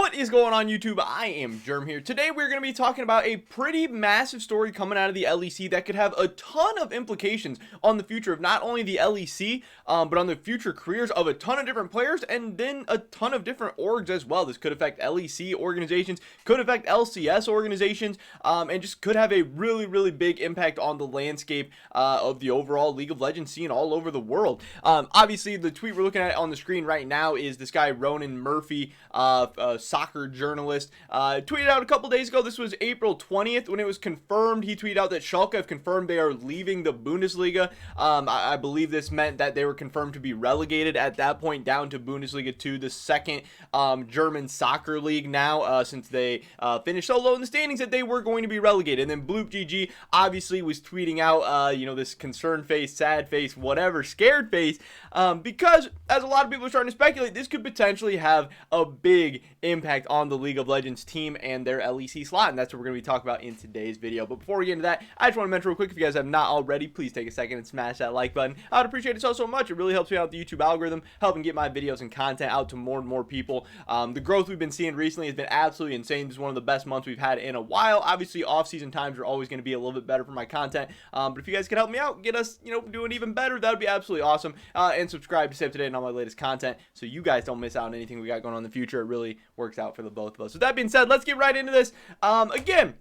What is going on, YouTube? I am Germ here. Today we're going to be talking about a pretty massive story coming out of the LEC that could have a ton of implications on the future of not only the LEC, but on the future careers of a ton of different players and then a ton of different orgs as well. This could affect LEC organizations, could affect LCS organizations, and just could have a really big impact on the landscape of the overall League of Legends scene all over the world. Obviously, the tweet we're looking at on the screen right now is this guy Ronan Murphy, soccer journalist, tweeted out a couple days ago. This was April 20th when it was confirmed. He tweeted out that Schalke have confirmed they are leaving the Bundesliga. I believe this meant that they were confirmed to be relegated at that point down to Bundesliga 2, the second German soccer league now, since they finished so low in the standings that they were going to be relegated. And then Bloop GG obviously was tweeting out, this concerned face, sad face, whatever, scared face, because as a lot of people are starting to speculate, this could potentially have a big impact on the League of Legends team and their LEC slot, and that's what we're going to be talking about in today's video. But before we get into that, I just want to mention real quick, if you guys have not already, please take a second and smash that like button. I would appreciate it so much. It really helps me out with the YouTube algorithm, helping get my videos and content out to more and more people. The growth we've been seeing recently has been absolutely insane. This is one of the best months we've had in a while. Obviously, off-season times are always going to be a little bit better for my content, but if you guys could help me out, get us, doing even better, that would be absolutely awesome. And subscribe to stay up to date on all my latest content so you guys don't miss out on anything we got going on in the future. It really works out for the both of us. With that being said, let's get right into this. Again,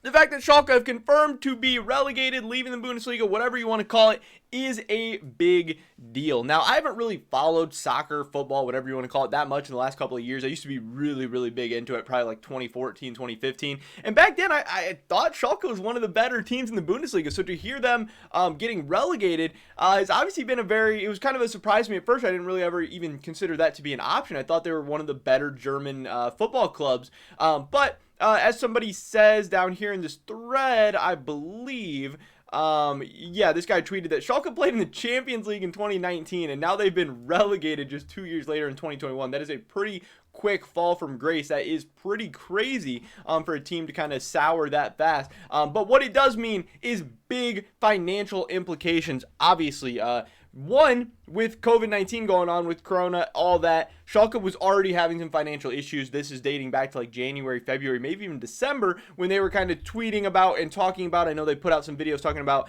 the fact that Schalke have confirmed to be relegated, leaving the Bundesliga, whatever you want to call it, is a big deal. Now, I haven't really followed soccer, football, whatever you want to call it, that much in the last couple of years. I used to be really big into it, probably like 2014, 2015. And back then, I thought Schalke was one of the better teams in the Bundesliga. So to hear them getting relegated has obviously been it was kind of a surprise to me at first. I didn't really ever even consider that to be an option. I thought they were one of the better German football clubs. But as somebody says down here in this thread, I believe, this guy tweeted that Schalke played in the Champions League in 2019, and now they've been relegated just 2 years later in 2021. That is a pretty quick fall from grace. That is pretty crazy for a team to kind of sour that fast. But what it does mean is big financial implications, obviously. One, with COVID-19 going on, with Corona, all that, Schalke was already having some financial issues. This is dating back to like January, February, maybe even December, when they were kind of tweeting about and talking about, I know they put out some videos talking about,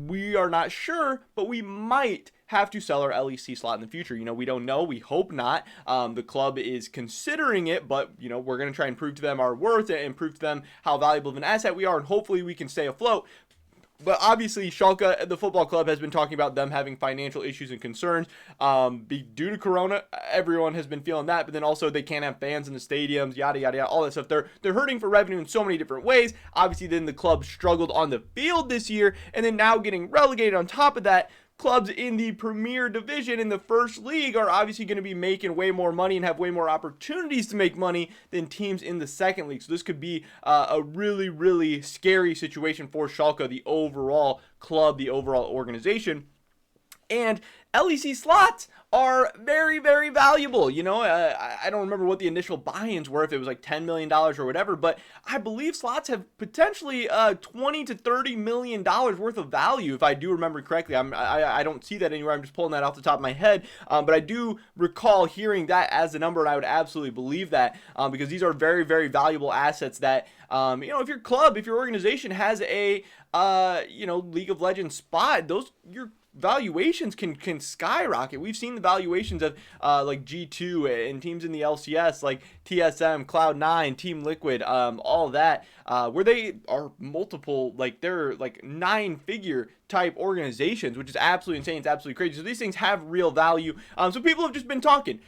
we are not sure, but we might have to sell our LEC slot in the future. We don't know. We hope not. The club is considering it, but, we're going to try and prove to them our worth and prove to them how valuable of an asset we are, and hopefully we can stay afloat. But obviously, Schalke, the football club, has been talking about them having financial issues and concerns due to Corona. Everyone has been feeling that, but then also they can't have fans in the stadiums, yada, all that stuff. They're hurting for revenue in so many different ways. Obviously, then the club struggled on the field this year, and then now getting relegated on top of that. Clubs in the Premier Division in the first league are obviously going to be making way more money and have way more opportunities to make money than teams in the second league. So this could be a really scary situation for Schalke, the overall club, the overall organization. And LEC slots are very valuable. I don't remember what the initial buy-ins were, if it was like $10 million or whatever, but I believe slots have potentially $20 to $30 million worth of value, if I do remember correctly. I don't see that anywhere. I'm just pulling that off the top of my head, but I do recall hearing that as a number, and I would absolutely believe that, because these are very valuable assets that, if your organization has a, League of Legends spot, your valuations can skyrocket. We've seen the valuations of like G2 and teams in the LCS like TSM, Cloud9, Team Liquid, all that, where they are multiple, like they're like 9-figure type organizations, which is absolutely insane. It's absolutely crazy. So these things have real value. So people have just been talking.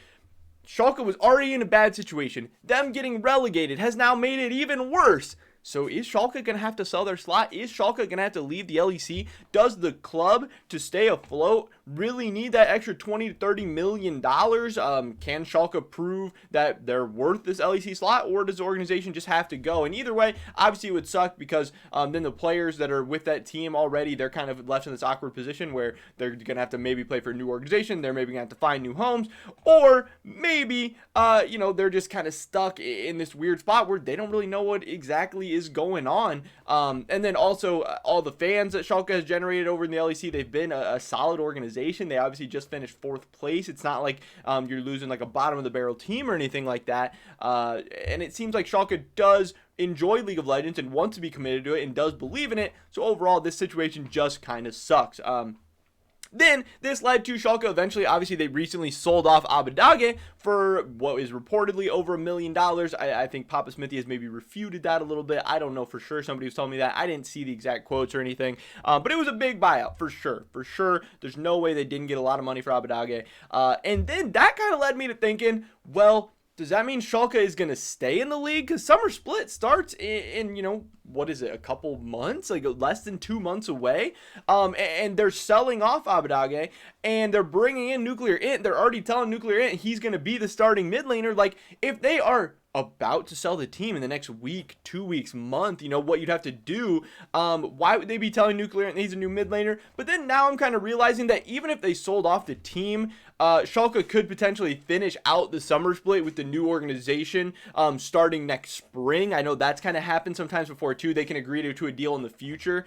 Schalke was already in a bad situation. Them getting relegated has now made it even worse. So is Schalke going to have to sell their slot? Is Schalke going to have to leave the LEC? Does the club, to stay afloat, really need that extra $20 to $30 million? Can Schalke prove that they're worth this LEC slot, or does the organization just have to go? And either way, obviously it would suck, because then the players that are with that team already, they're kind of left in this awkward position where they're going to have to maybe play for a new organization. They're maybe going to have to find new homes, or maybe, they're just kind of stuck in this weird spot where they don't really know what exactly is going on. And then also all the fans that Schalke has generated over in the LEC, they've been a solid organization. organization. They obviously just finished 4th place. It's not like you're losing like a bottom of the barrel team or anything like that. And it seems like Schalke does enjoy League of Legends and wants to be committed to it and does believe in it. So overall, this situation just kind of sucks. Then this led to Schalke eventually, obviously they recently sold off Abadage for what is reportedly over $1 million. I think Papa Smithy has maybe refuted that a little bit. I don't know for sure. Somebody was telling me that. I didn't see the exact quotes or anything, but it was a big buyout for sure. For sure, there's no way they didn't get a lot of money for Abadage. And then that kind of led me to thinking, well, does that mean Schalke is going to stay in the league? Because summer split starts in, you know, what is it, a couple months? Like less than 2 months away. And they're selling off Abadage and they're bringing in Nuclear Int. They're already telling Nuclear Int he's going to be the starting mid laner. Like, if they are about to sell the team in the next week, 2 weeks, month, you know, what you'd have to do, why would they be telling Nuclear Int he's a new mid laner? But then now I'm kind of realizing that even if they sold off the team, Schalke could potentially finish out the summer split with the new organization starting next spring. I know that's kind of happened sometimes before too. They can agree to a deal in the future,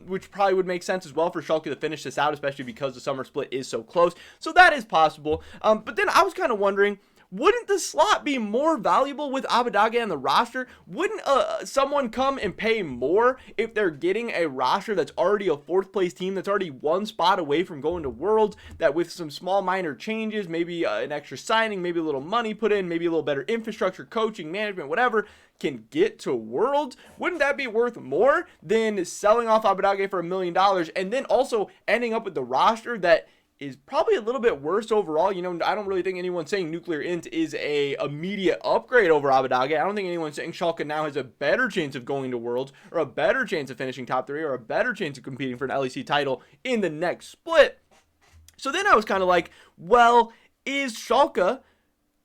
which probably would make sense as well for Schalke to finish this out, especially because the summer split is so close. So that is possible. But then I was kind of wondering, wouldn't the slot be more valuable with Abadage on the roster? Wouldn't someone come and pay more if they're getting a roster that's already a 4th place team, that's already 1 spot away from going to Worlds, that with some small minor changes, maybe an extra signing, maybe a little money put in, maybe a little better infrastructure, coaching, management, whatever, can get to Worlds? Wouldn't that be worth more than selling off Abadage for $1 million and then also ending up with the roster that is probably a little bit worse overall? You know, I don't really think anyone's saying Nuclear Int is a immediate upgrade over Abadage. I don't think anyone's saying Schalke now has a better chance of going to Worlds or a better chance of finishing top 3 or a better chance of competing for an LEC title in the next split. So then I was kind of like, well, is Schalke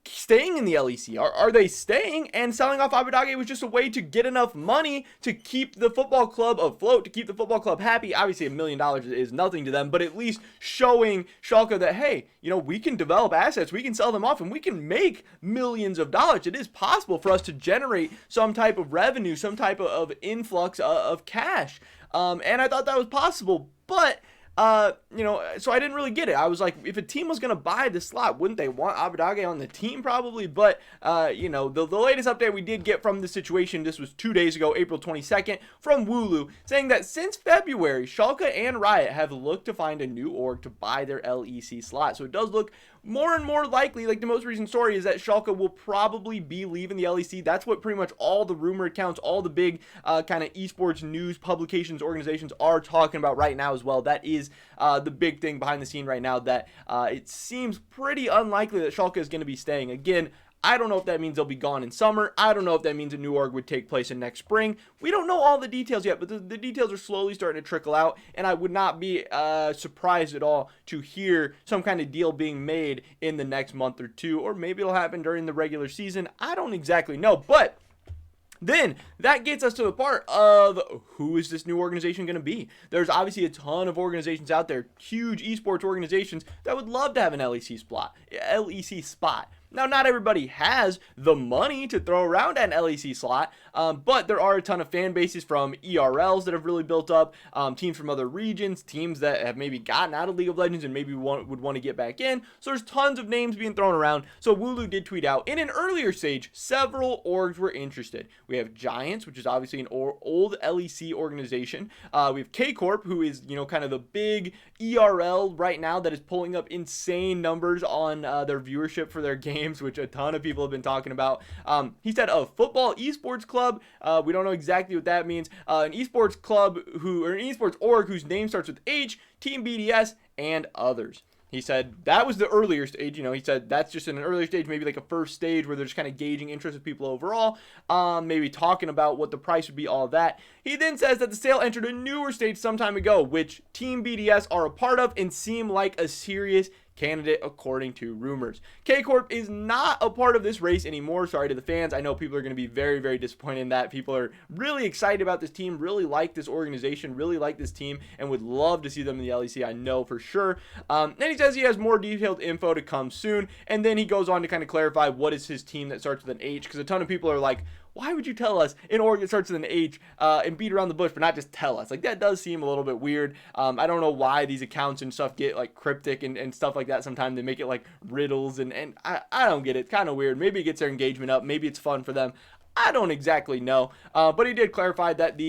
staying in the LEC? Are they staying? And selling off Abadage was just a way to get enough money to keep the football club afloat, to keep the football club happy. Obviously, $1 million is nothing to them, but at least showing Schalke that, hey, you know, we can develop assets, we can sell them off, and we can make millions of dollars. It is possible for us to generate some type of revenue, some type of influx of cash. And I thought that was possible, but you know, so I didn't really get it. I was like, if a team was going to buy the slot, wouldn't they want Abadage on the team? Probably. But, you know, the latest update we did get from the situation, this was 2 days ago, April 22nd, from Wooloo, saying that since February, Schalke and Riot have looked to find a new org to buy their LEC slot. So it does look more and more likely, like the most recent story is that Schalke will probably be leaving the LEC. That's what pretty much all the rumor accounts, all the big kind of esports news publications, organizations are talking about right now as well. That is the big thing behind the scene right now, that it seems pretty unlikely that Schalke is going to be staying. Again, I don't know if that means they'll be gone in summer. I don't know if that means a new org would take place in next spring. We don't know all the details yet, but the details are slowly starting to trickle out, and I would not be surprised at all to hear some kind of deal being made in the next month or two, or maybe it'll happen during the regular season. I don't exactly know, but then that gets us to the part of who is this new organization going to be? There's obviously a ton of organizations out there, huge esports organizations that would love to have an LEC spot. Now, not everybody has the money to throw around an LEC slot, but there are a ton of fan bases from ERLs that have really built up, teams from other regions, teams that have maybe gotten out of League of Legends and maybe would want to get back in. So there's tons of names being thrown around. So Wooloo did tweet out, in an earlier stage, several orgs were interested. We have Giants, which is obviously an old LEC organization. We have K-Corp, who is, you know, kind of the big ERL right now that is pulling up insane numbers on their viewership for their games, which a ton of people have been talking about. He said a football esports club. We don't know exactly what that means. An esports club or an esports org whose name starts with H, Team BDS, and others. He said that was the earlier stage. You know, he said that's just in an earlier stage, maybe like a first stage where they're just kind of gauging interest of people overall, maybe talking about what the price would be, all of that. He then says that the sale entered a newer stage some time ago, which Team BDS are a part of and seem like a serious candidate according to rumors. K-Corp is not a part of this race anymore. Sorry to the fans. I know people are going to be very, very disappointed in that. People are really excited about this team, really like this organization, really like this team, and would love to see them in the LEC, I know for sure. And he says he has more detailed info to come soon, and then he goes on to kind of clarify what is his team that starts with an H, because a ton of people are like, why would you tell us an org that starts with an H and beat around the bush, but not just tell us? Like, that does seem a little bit weird. I don't know why these accounts and stuff get like cryptic and stuff like that. Sometimes they make it like riddles, and I don't get it. It's kind of weird. Maybe it gets their engagement up. Maybe it's fun for them. I don't exactly know. But he did clarify that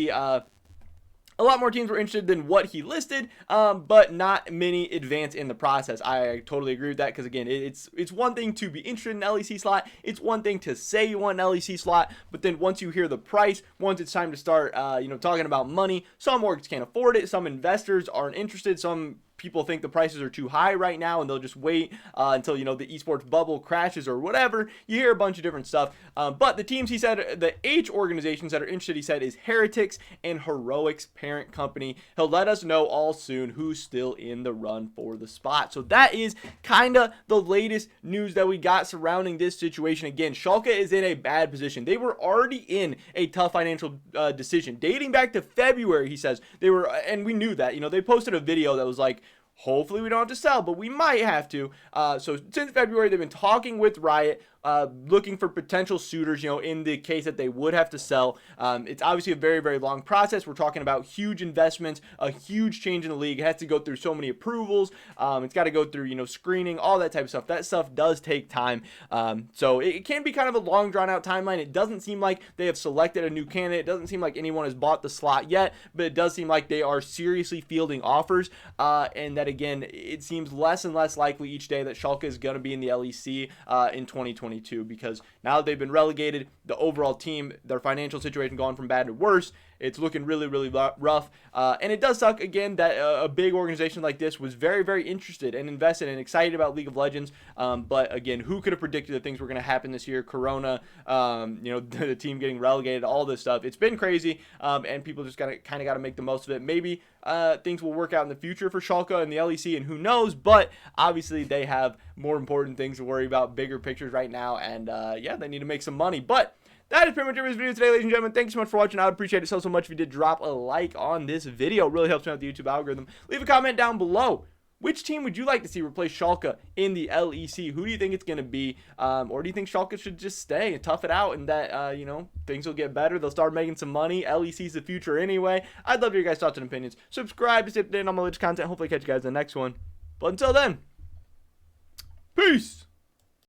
a lot more teams were interested than what he listed, but not many advance in the process. I totally agree with that, because again, it's one thing to be interested in an LEC slot. It's one thing to say you want an LEC slot, but then once you hear the price, once it's time to start, talking about money, some orgs can't afford it. Some investors aren't interested. Some people think the prices are too high right now, and they'll just wait until the esports bubble crashes or whatever. You hear a bunch of different stuff, but the teams, he said, the H organizations that are interested, he said, is Heretics and Heroic's parent company. He'll let us know all soon who's still in the run for the spot. So that is kind of the latest news that we got surrounding this situation. Again, Schalke is in a bad position. They were already in a tough financial decision dating back to February. He says they were, and we knew that. They posted a video that was like, hopefully we don't have to sell, but we might have to. So since February, they've been talking with Riot, looking for potential suitors, in the case that they would have to sell. It's obviously a very, very long process. We're talking about huge investments, a huge change in the league. It has to go through so many approvals. It's got to go through, screening, all that type of stuff. That stuff does take time. So it can be kind of a long, drawn-out timeline. It doesn't seem like they have selected a new candidate. It doesn't seem like anyone has bought the slot yet, but it does seem like they are seriously fielding offers, and that, again, it seems less and less likely each day that Schalke is going to be in the LEC in 2022, because now that they've been relegated, the overall team, their financial situation gone from bad to worse. It's looking really, really rough, and it does suck, again, that a big organization like this was very, very interested and invested and excited about League of Legends, but again, who could have predicted that things were going to happen this year? Corona, the team getting relegated, all this stuff. It's been crazy, and people just kind of got to make the most of it. Maybe things will work out in the future for Schalke and the LEC, and who knows, but obviously they have more important things to worry about, bigger pictures right now, and yeah, they need to make some money. But that is pretty much it for this video today, ladies and gentlemen. Thank you so much for watching. I would appreciate it so much if you did drop a like on this video. It really helps me out with the YouTube algorithm. Leave a comment down below. Which team would you like to see replace Schalke in the LEC? Who do you think it's going to be? Or do you think Schalke should just stay and tough it out, and that, things will get better? They'll start making some money. LEC's the future anyway. I'd love to hear your guys' thoughts and opinions. Subscribe to stay up to date on my latest content. Hopefully catch you guys in the next one. But until then, peace!